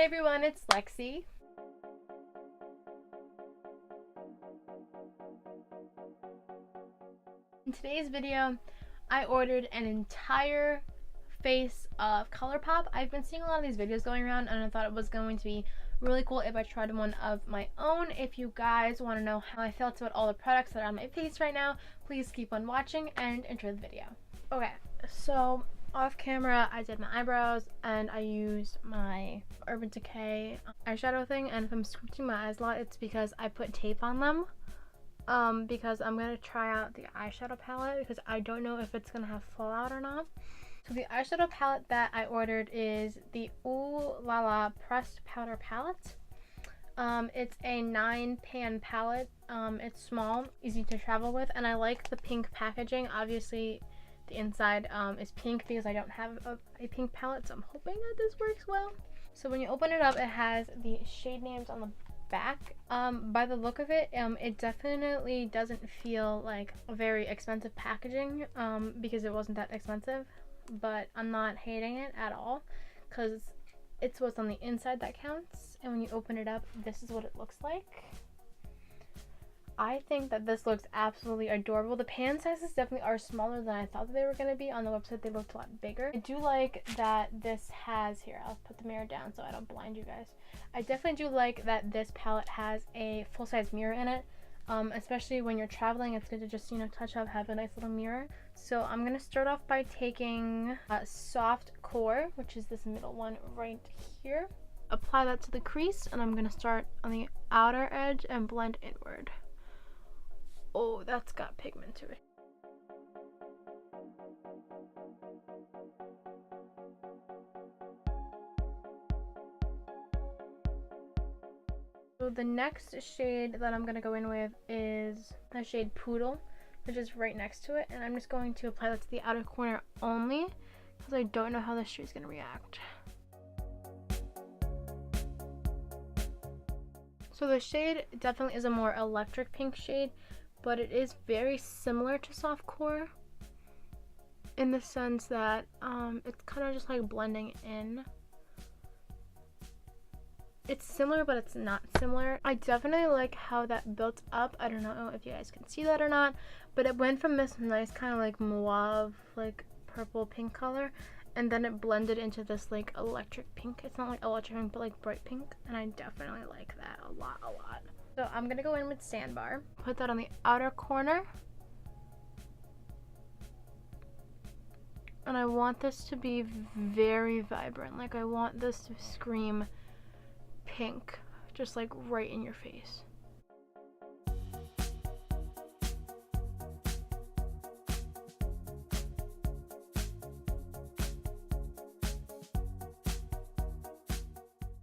Hey everyone, it's Lexi. In today's video, I ordered an entire face of ColourPop. I've been seeing a lot of these videos going around and I thought it was going to be really cool if I tried one of my own. If you guys want to know how I felt about all the products that are on my face right now, please keep on watching and enjoy the video. Okay, so off camera I did my eyebrows and I used my Urban Decay eyeshadow thing, and if I'm squinting my eyes a lot, it's because I put tape on them. Because I'm gonna try out the eyeshadow palette because I don't know if it's gonna have fallout or not. So the eyeshadow palette that I ordered is the Ooh La La Pressed Powder Palette. It's a 9-pan palette. It's small, easy to travel with, and I like the pink packaging. Obviously the inside is pink because I don't have a pink palette, so I'm hoping that this works well. So when you open it up, it has the shade names on the back. By the look of it, it definitely doesn't feel like a very expensive packaging, because it wasn't that expensive, but I'm not hating it at all because it's what's on the inside that counts. And when you open it up, this is what it looks like. I think that this looks absolutely adorable. The pan sizes definitely are smaller than I thought that they were going to be. On the website they looked a lot bigger. I do like that this has, here I'll put the mirror down so I don't blind you guys. I definitely do like that this palette has a full-size mirror in it. Especially when you're traveling, it's good to just, you know, touch up, have a nice little mirror. So I'm going to start off by taking Soft Core, which is this middle one right here. Apply that to the crease, and I'm going to start on the outer edge and blend inward. Oh, that's got pigment to it. So the next shade that I'm going to go in with is the shade Poodle, which is right next to it. And I'm just going to apply that to the outer corner only because I don't know how this shade's going to react. So the shade definitely is a more electric pink shade, but it is very similar to Soft Core in the sense that it's kind of just like blending in. It's similar, but it's not similar. I definitely like how that built up. I don't know if you guys can see that or not, but it went from this nice kind of like mauve, like purple pink color, and then it blended into this like electric pink. It's not like electric pink, but like bright pink, and I definitely like that a lot. So I'm gonna go in with Sandbar, put that on the outer corner, and I want this to be very vibrant. Like I want this to scream pink, just like right in your face.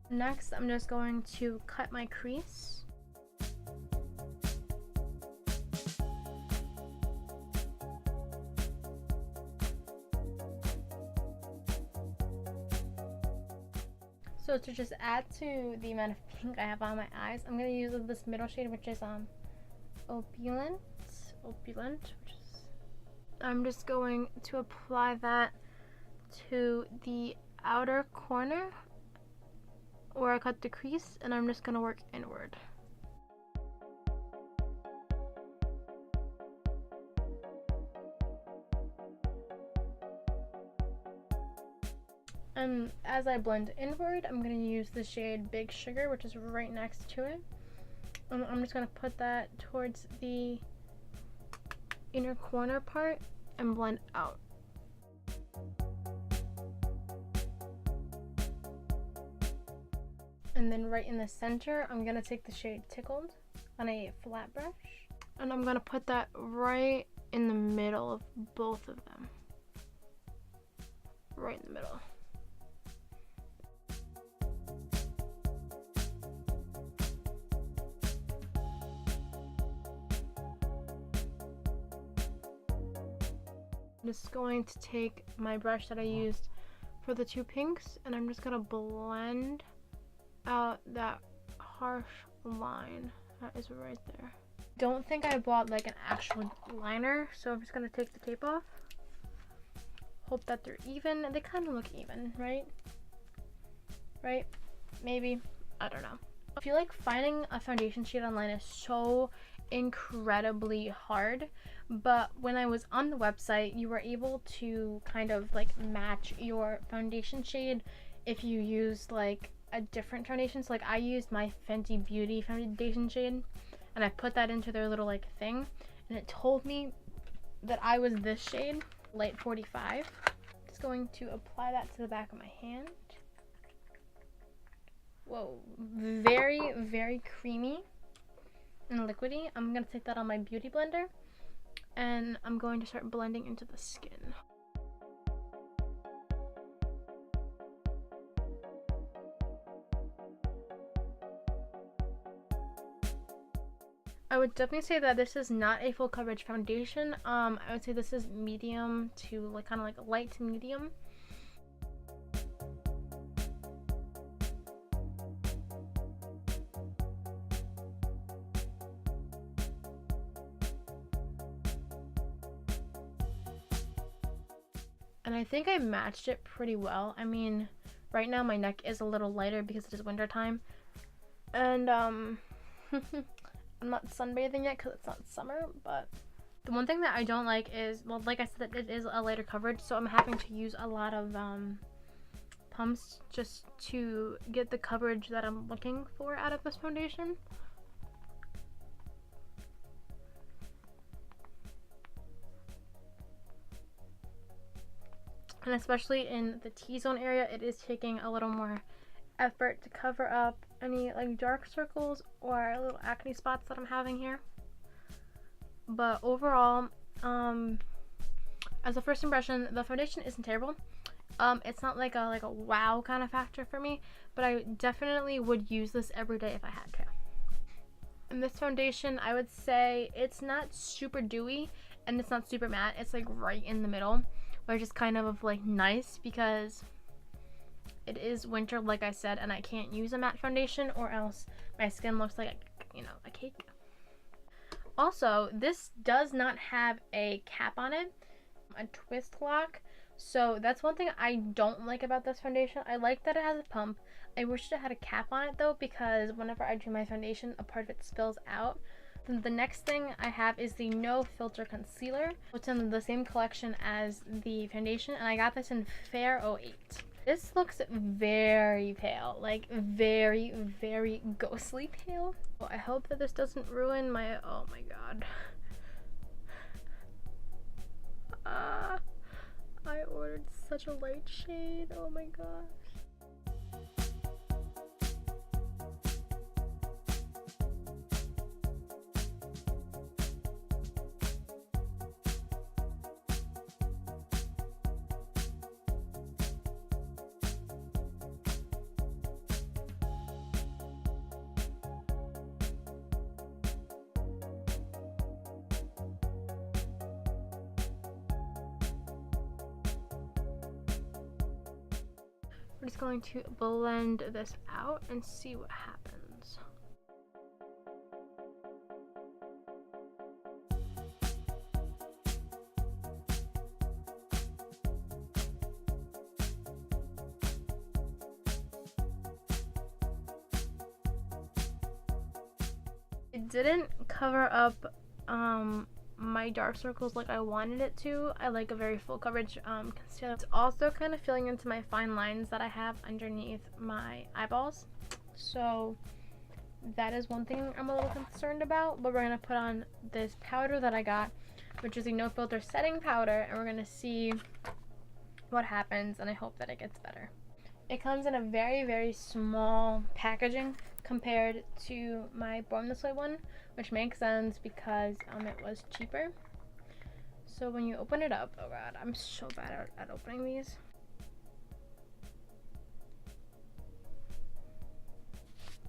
Next, I'm just going to cut my crease. So to just add to the amount of pink I have on my eyes, I'm going to use this middle shade, which is Opulent, which is, I'm just going to apply that to the outer corner where I cut the crease, and I'm just going to work inward. And as I blend inward, I'm going to use the shade Big Sugar, which is right next to it. And I'm just going to put that towards the inner corner part and blend out. And then right in the center, I'm going to take the shade Tickled on a flat brush, and I'm going to put that right in the middle of both of them. Right in the middle. I'm just going to take my brush that I used for the two pinks, and I'm just going to blend out that harsh line that is right there. Don't think I bought like an actual liner, so I'm just going to take the tape off. Hope that they're even. They kind of look even, right? Right? maybe. I don't know. I feel like finding a foundation shade online is so incredibly hard, but when I was on the website, you were able to kind of like match your foundation shade if you used like a different foundation. So like I used my Fenty Beauty foundation shade and I put that into their little like thing, and it told me that I was this shade, Light 45. Just going to apply that to the back of my hand. Whoa, very, very creamy and liquidy. I'm gonna take that on my beauty blender and I'm going to start blending into the skin. I would definitely say that this is not a full coverage foundation. I would say this is medium to like kind of like light to medium. And I think I matched it pretty well. I mean, right now my neck is a little lighter because it is winter time. And I'm not sunbathing yet because it's not summer, but the one thing that I don't like is, well, like I said, it is a lighter coverage, so I'm having to use a lot of pumps just to get the coverage that I'm looking for out of this foundation. And especially in the T-zone area, it is taking a little more effort to cover up any like dark circles or little acne spots that I'm having here. But overall, as a first impression, the foundation isn't terrible. It's not like a wow kind of factor for me, but I definitely would use this every day if I had to. And this foundation, I would say it's not super dewy and it's not super matte. It's like right in the middle, which is kind of like nice because it is winter, like I said, and I can't use a matte foundation or else my skin looks like, you know, a cake. Also, this does not have a cap on it, a twist lock. So that's one thing I don't like about this foundation. I like that it has a pump. I wish it had a cap on it though, because whenever I do my foundation, a part of it spills out. Then the next thing I have is the No Filter Concealer. It's in the same collection as the foundation, and I got this in Fair 08. This looks very pale, like very, very ghostly pale. Well, I hope that this doesn't ruin my, oh my god. I ordered such a light shade, oh my gosh. We're just going to blend this out and see what happens. It didn't cover up my dark circles like I wanted it to. I like a very full coverage concealer. It's also kind of filling into my fine lines that I have underneath my eyeballs. So that is one thing I'm a little concerned about. But we're going to put on this powder that I got, which is a No Filter setting powder, and we're going to see what happens, and I hope that it gets better. It comes in a very, very small packaging compared to my Born This Way one, which makes sense because it was cheaper. So when you open it up, oh god, I'm so bad at opening these.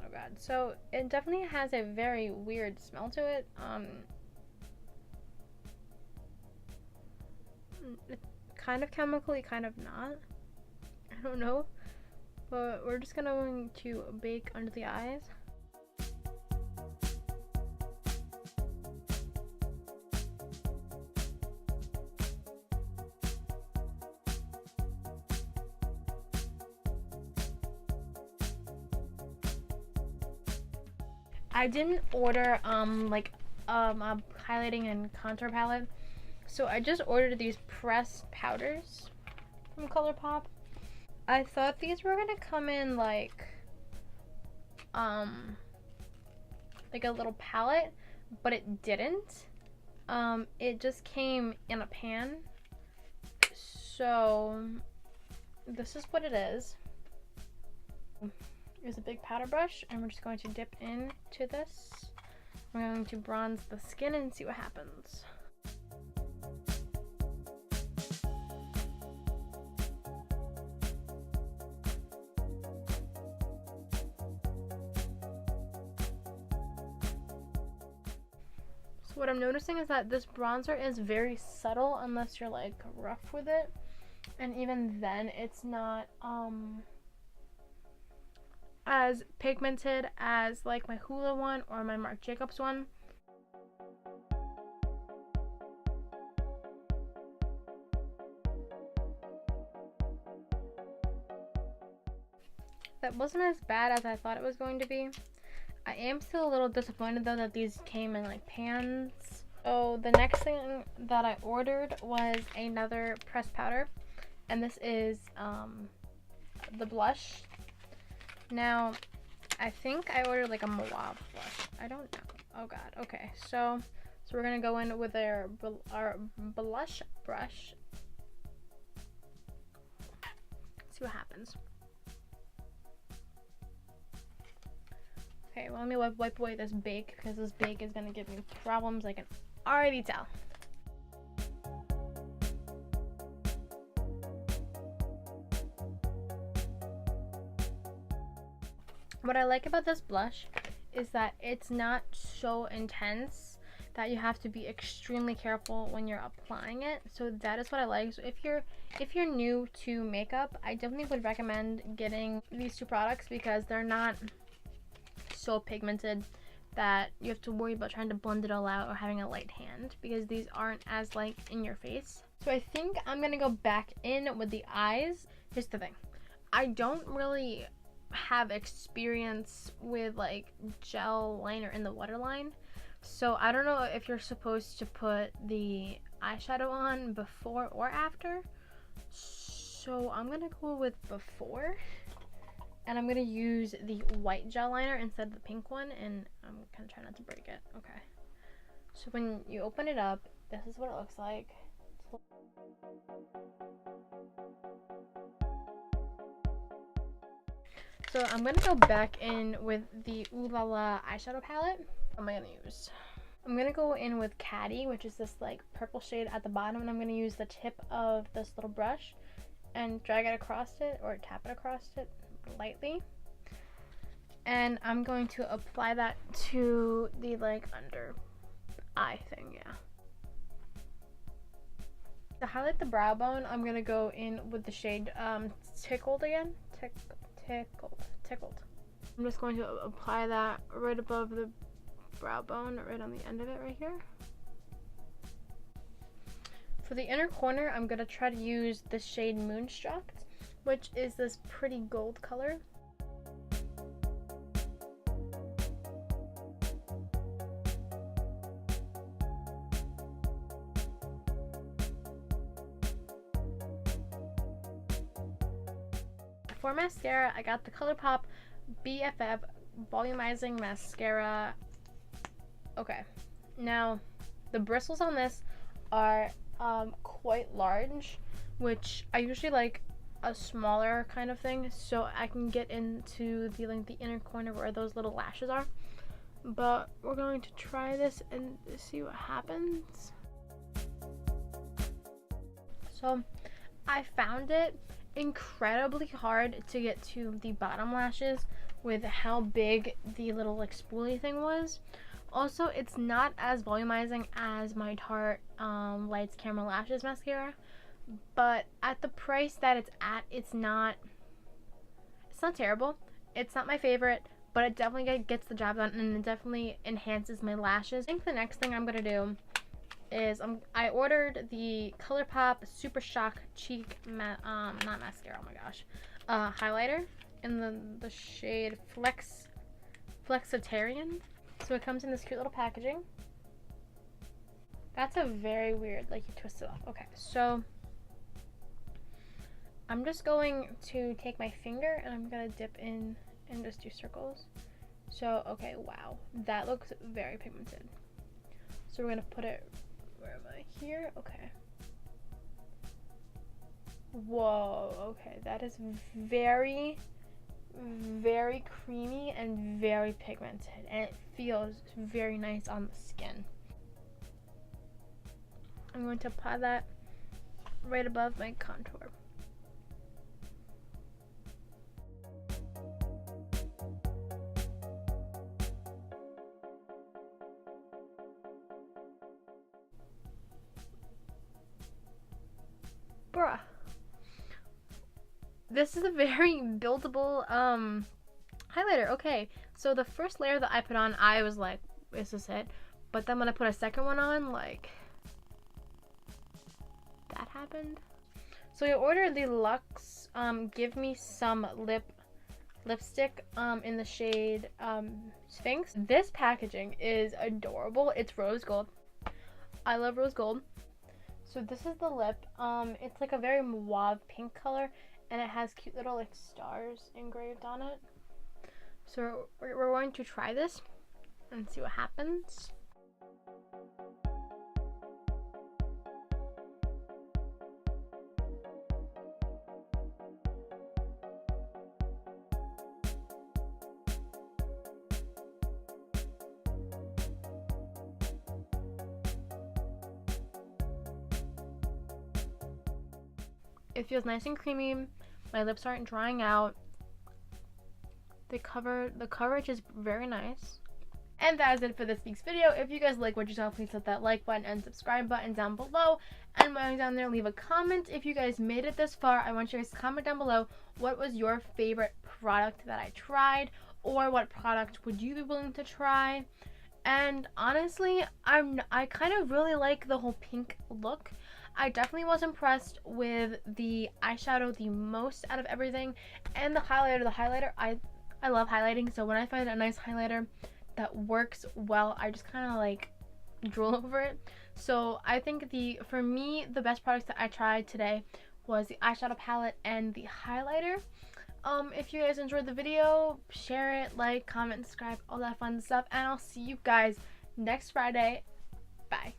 Oh god, so it definitely has a very weird smell to it. It's kind of chemically, kind of not. I don't know. But we're just going to bake under the eyes. I didn't order like a highlighting and contour palette, so I just ordered these pressed powders from ColourPop. I thought these were gonna come in like a little palette, but it didn't. It just came in a pan. So this is what it is. Here's a big powder brush, and we're just going to dip into this. We're going to bronze the skin and see what happens. So what I'm noticing is that this bronzer is very subtle unless you're like rough with it. And even then, it's not as pigmented as like my Hoola one or my Marc Jacobs one. That wasn't as bad as I thought it was going to be. I am still a little disappointed though that these came in like pans. So the next thing that I ordered was another pressed powder, and this is the blush. Now I think I ordered like a Mauve blush. I don't know. Oh god. Okay, so we're gonna go in with our blush brush. See what happens. Okay, well, let me wipe away this bake, because this bake is gonna give me problems, I can already tell. What I like about this blush is that it's not so intense that you have to be extremely careful when you're applying it. So that is what I like. So if you're new to makeup, I definitely would recommend getting these two products because they're not so pigmented that you have to worry about trying to blend it all out or having a light hand, because these aren't as like in your face. So I think I'm gonna go back in with the eyes. Here's the thing, I don't really have experience with like gel liner in the waterline, so I don't know if you're supposed to put the eyeshadow on before or after. So I'm gonna go with before, and I'm gonna use the white gel liner instead of the pink one, and I'm gonna try not to break it. Okay, so when you open it up, this is what it looks like. So I'm gonna go back in with the Ooh La La eyeshadow palette. What am I gonna use? I'm gonna go in with Caddy, which is this like purple shade at the bottom, and I'm gonna use the tip of this little brush and drag it across it, or tap it across it lightly. And I'm going to apply that to the like under eye thing, yeah. To highlight the brow bone, I'm gonna go in with the shade Tickled again. Tickled. I'm just going to apply that right above the brow bone, right on the end of it right here. For the inner corner, I'm gonna try to use the shade Moonstruck, which is this pretty gold color. For mascara, I got the ColourPop BFF Volumizing Mascara. Okay, now the bristles on this are quite large, which I usually like a smaller kind of thing so I can get into the like the inner corner where those little lashes are. But we're going to try this and see what happens. So I found it incredibly hard to get to the bottom lashes with how big the little like spoolie thing was. Also, it's not as volumizing as my Tarte Lights Camera Lashes mascara, but at the price that it's at, it's not terrible. It's not my favorite, but it definitely gets the job done, and it definitely enhances my lashes. I think the next thing I'm gonna do is I ordered the ColourPop Super Shock Cheek not mascara, oh my gosh, highlighter in the shade Flexitarian. So it comes in this cute little packaging. That's a very weird, like you twist it off. Okay, so I'm just going to take my finger and I'm gonna dip in and just do circles. So, okay, wow, that looks very pigmented. So we're gonna put it, where am I? Here, okay. Whoa, okay, that is very, very creamy and very pigmented, and it feels very nice on the skin. I'm going to apply that right above my contour. Bruh. This is a very buildable highlighter. Okay, so the first layer that I put on, I was like, is this it? But then when I put a second one on, like, that happened. So I ordered the Luxe Give Me Some lipstick in the shade Sphinx. This packaging is adorable. It's rose gold. I love rose gold. So this is the lip. It's like a very mauve pink color, and it has cute little like stars engraved on it. So we're going to try this and see what happens. It feels nice and creamy. My lips aren't drying out. The coverage is very nice. And that is it for this week's video. If you guys like what you saw, please hit that like button and subscribe button down below. And while you're down there, leave a comment. If you guys made it this far, I want you guys to comment down below what was your favorite product that I tried, or what product would you be willing to try. And honestly, I kind of really like the whole pink look. I definitely was impressed with the eyeshadow the most out of everything, and the highlighter. I love highlighting, so when I find a nice highlighter that works well, I just kind of like drool over it. So I think for me the best products that I tried today was the eyeshadow palette and the highlighter. If you guys enjoyed the video, share it, like, comment, subscribe, all that fun stuff, and I'll see you guys next Friday. Bye.